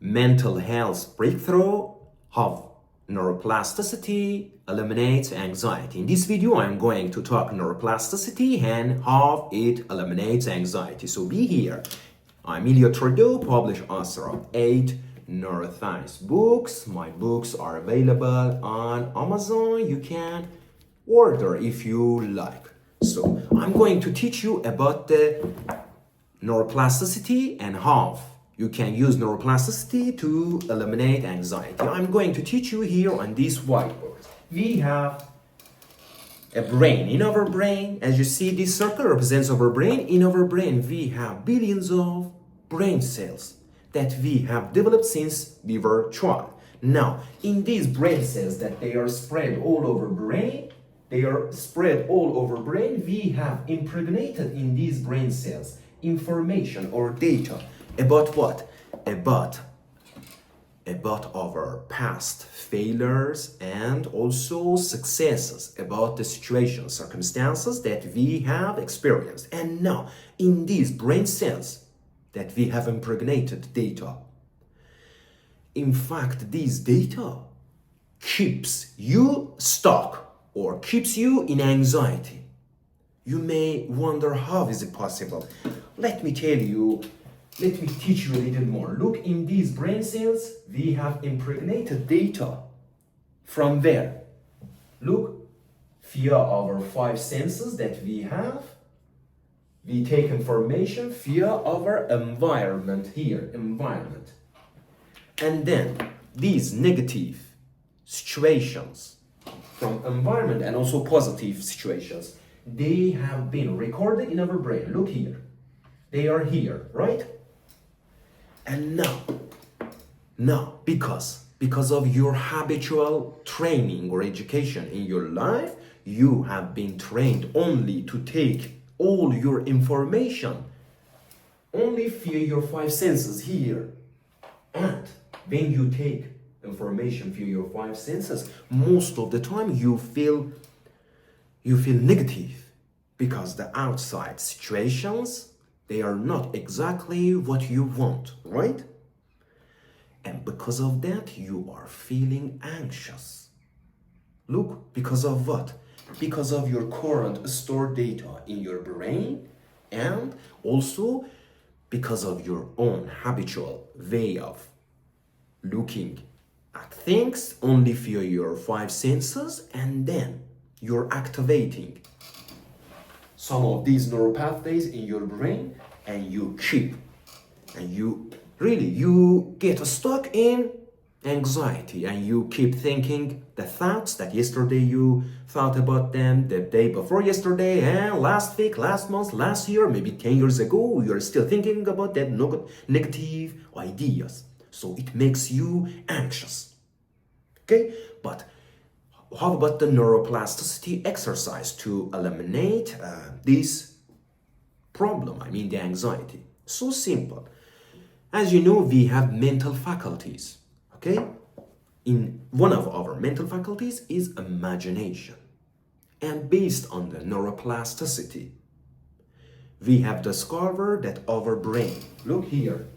mental health breakthrough, how neuroplasticity eliminates anxiety. In this video, I'm going to talk neuroplasticity and how it eliminates anxiety. So be here. I'm Ilia Trudeau, published author of 8 neuroscience books. My books are available on Amazon. You can order if you like. So I'm going to teach you about the neuroplasticity and how you can use neuroplasticity to eliminate anxiety. I'm going to teach you here on this whiteboard. We have a brain. In our brain, as you see, this circle represents our brain. In our brain, we have billions of brain cells that we have developed since we were child. Now, in these brain cells that they are spread all over brain, we have impregnated in these brain cells information or data about what? About our past failures and also successes, about the situations, circumstances that we have experienced. And now, in these brain cells that we have impregnated data, in fact, these data keeps you stuck or keeps you in anxiety. You may wonder, how is it possible? Let me teach you a little more. Look, in these brain cells, we have impregnated data. From there, look, via our 5 senses that we have, we take information via our environment here, environment. And then these negative situations from environment and also positive situations, they have been recorded in our brain. Look here. They are here, right? And now, because of your habitual training or education in your life, you have been trained only to take all your information only via your 5 senses here. And when you take information via your 5 senses, most of the time you feel negative because the outside situations, they are not exactly what you want, right? And because of that, you are feeling anxious. Look, because of what? Because of your current stored data in your brain, and also because of your own habitual way of looking at things only via your 5 senses, and then you're activating some of these neural pathways in your brain, and you get stuck in anxiety, and you keep thinking the thoughts that yesterday you thought about them, the day before yesterday, and last week, last month, last year, maybe 10 years ago, you're still thinking about that negative ideas. So it makes you anxious. Okay? But how about the neuroplasticity exercise to eliminate this problem? The anxiety. So simple. As you know, we have mental faculties. Okay? In one of our mental faculties is imagination. And based on the neuroplasticity, we have discovered that our brain, look here,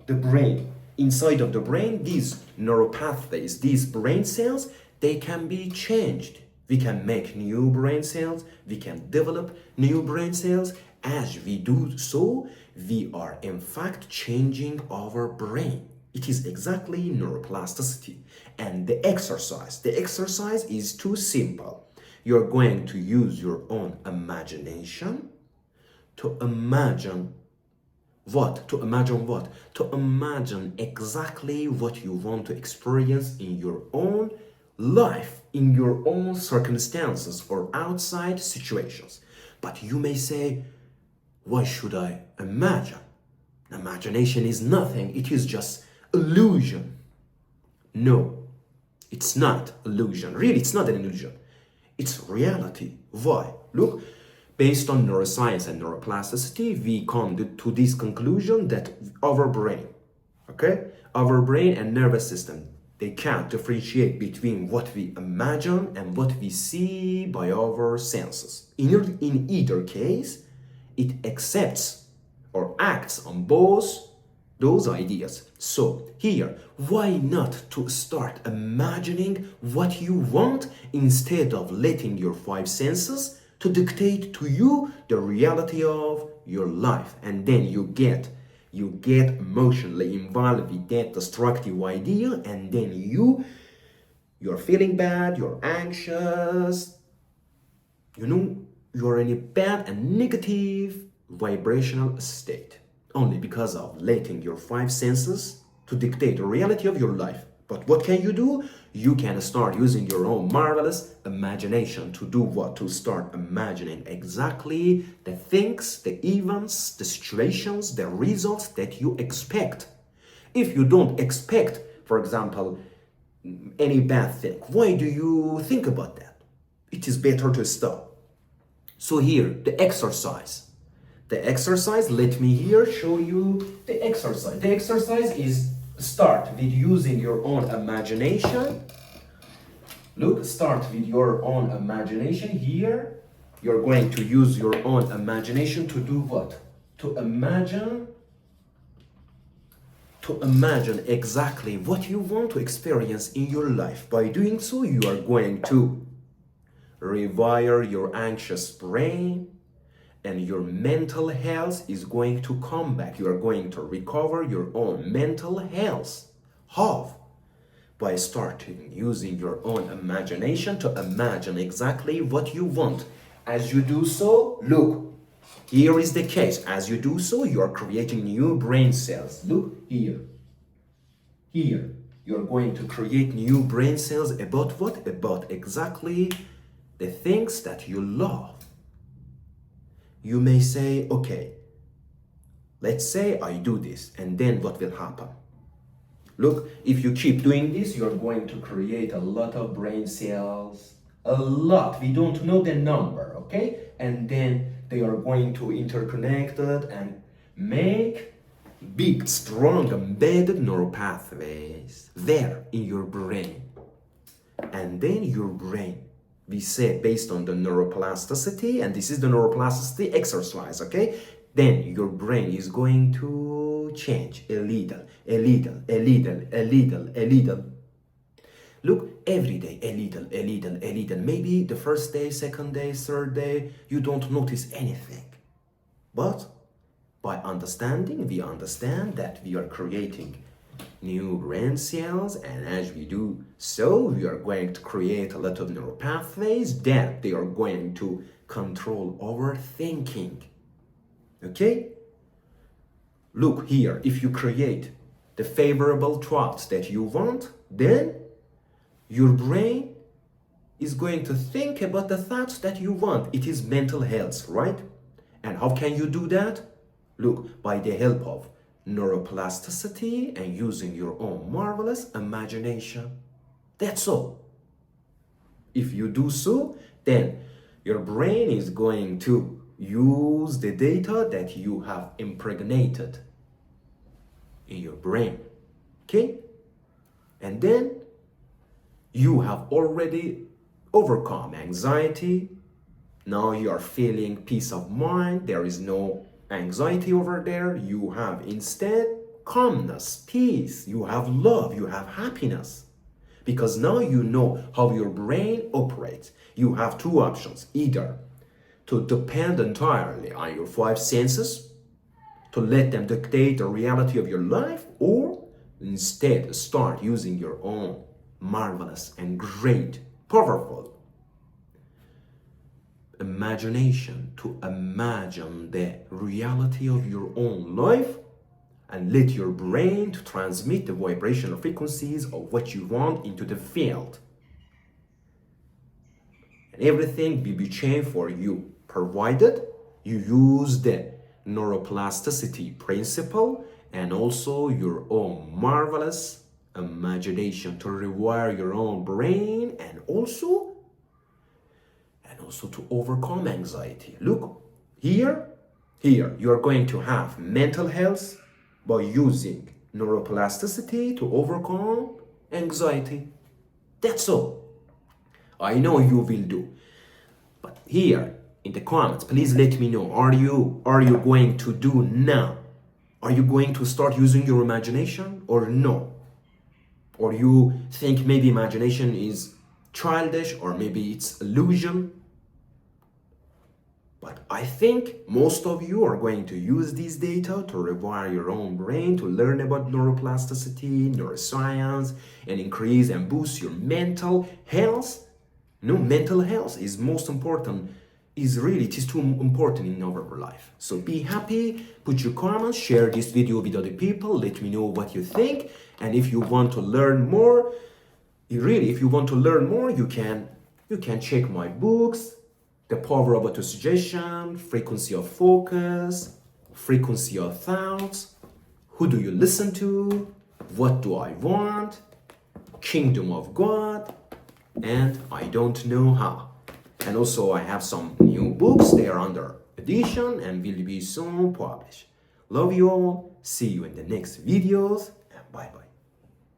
the brain, inside of the brain, these neuropathways, these brain cells, they can be changed. We can make new brain cells, we can develop new brain cells. As we do so, we are in fact changing our brain. It is exactly neuroplasticity. And the exercise is too simple. You're going to use your own imagination to imagine what? To imagine exactly what you want to experience in your own life, in your own circumstances or outside situations. But you may say, why should I imagine? Imagination is nothing, it is just illusion. No, it's not illusion. Really, it's not an illusion. It's reality. Why? Look, based on neuroscience and neuroplasticity, we come to this conclusion that our brain and nervous system, they can't differentiate between what we imagine and what we see by our senses. In either case, it accepts or acts on both those ideas. So here, why not to start imagining what you want instead of letting your five senses to dictate to you the reality of your life, and then you get emotionally involved with that destructive idea, and then you're feeling bad, you're anxious, you're in a bad and negative vibrational state only because of letting your five senses to dictate the reality of your life. But what can you do? You can start using your own marvelous imagination to do what? To start imagining exactly the things, the events, the situations, the results that you expect. If you don't expect, for example, any bad thing, why do you think about that? It is better to stop. So here, the exercise. Let me here show you the exercise. The exercise is start with using your own imagination. Look, start with your own imagination. Here, you're going to use your own imagination to do what? To imagine exactly what you want to experience in your life. By doing so, you are going to rewire your anxious brain, and your mental health is going to come back. You are going to recover your own mental health. How? By starting using your own imagination to imagine exactly what you want. As you do so, look, here is the case. As you do so, you are creating new brain cells. Look here. Here, you're going to create new brain cells about what? About exactly the things that you love. You may say, okay, let's say I do this, and then what will happen? Look, if you keep doing this, you're going to create a lot of brain cells. A lot. We don't know the number, okay? And then they are going to interconnect it and make big, strong, embedded neural pathways there in your brain. And then your brain, we say based on the neuroplasticity, and this is the neuroplasticity exercise, okay? Then your brain is going to change a little. Look, every day, a little. Maybe the first day, second day, third day, you don't notice anything. But by understanding, we understand that we are creating new brain cells, and as we do so, we are going to create a lot of neural pathways that they are going to control our thinking. Okay? Look here, if you create the favorable thoughts that you want, then your brain is going to think about the thoughts that you want. It is mental health, right? And how can you do that? Look, by the help of neuroplasticity and using your own marvelous imagination. That's all. If you do so, then your brain is going to use the data that you have impregnated in your brain. Okay? And then you have already overcome anxiety. Now you are feeling peace of mind. There is no anxiety over there. You have instead calmness, peace. You have love. You have happiness. Because now you know how your brain operates. You have two options. Either to depend entirely on your five senses, to let them dictate the reality of your life, or instead start using your own marvelous and great, powerful imagination to imagine the reality of your own life and let your brain to transmit the vibrational frequencies of what you want into the field. And everything will be changed for you, provided you use the neuroplasticity principle and also your own marvelous imagination to rewire your own brain and also to overcome anxiety. Look, here you are going to have mental health by using neuroplasticity to overcome anxiety. That's all. I know you will do. But here in the comments, please let me know, are you going to do now Are you going to start using your imagination or no? Or you think maybe imagination is childish or maybe it's illusion? But I think most of you are going to use these data to rewire your own brain, to learn about neuroplasticity, neuroscience, and increase and boost your mental health. No, mental health is most important, it is too important in our life. So be happy, put your comments, share this video with other people, let me know what you think. And if you want to learn more, if you want to learn more, you can check my books, The Power of Autosuggestion, Frequency of Focus, Frequency of Thoughts, Who Do You Listen To, What Do I Want, Kingdom of God, and I Don't Know How. And also I have some new books, they are under edition and will be soon published. Love you all, see you in the next videos, and bye bye.